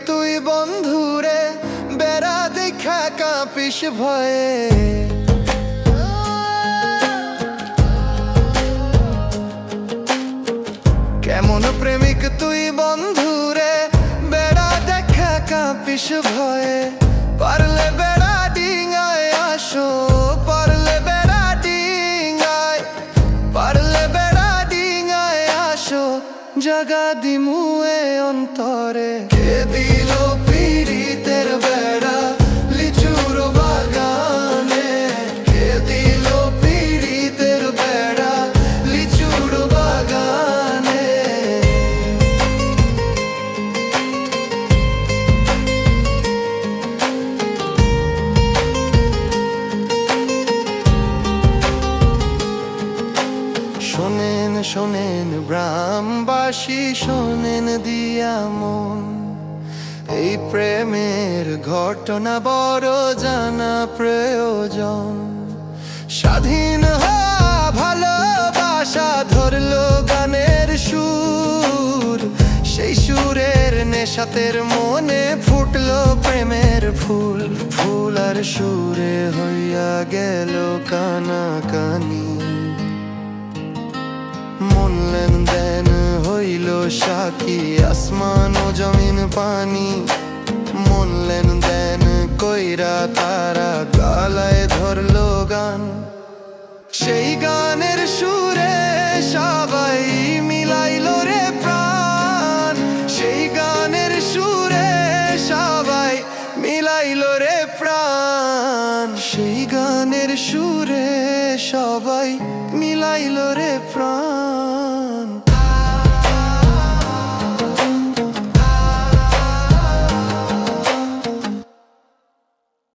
তুই বন্ধুরে, বেড়া দেখা কাঁপিস ভয়ে। কেমন প্রেমিক তুই বন্ধুরে, বেড়া দেখা কাঁপিস ভয়ে। পারলে বেড়া ডিঙায় আসো, পারলে বেড়া ডিঙায়, পারলে বেড়া ডিঙায় আসো, জাগা দিমুয়ে অন্তরে। কে দিল পীড়িতের বেড়া লিচুর বাগানে, কে দিল পীড়িতের বেড়া লিচুর বাগানে। শোনেন শোনেন গ্রামবাসী, শোনেন দিয়া মন, এই প্রেমের ঘটনা বড় জানা প্রয়োজন। স্বাধীন হওয়া ভালোবাসা ধরলো গানের সুর, সেই সুরের নেশাতের মনে ফুটলো প্রেমের ফুল। ফুল আর সুরে হইয়া গেল কানাকানি, মন লেনদেন হইল সাকি আসমান ও জমিন পানি। মন লেনদেন কইরা তারা গালায় ধরলো গান, সেই গানের সুরে সবাই মিলাইল রে প্রাণ। সেই গানের সুরে সবাই মিলাইল রে প্রাণ, সেই গানের সুরে সবাই মিলাইল রে প্রাণ।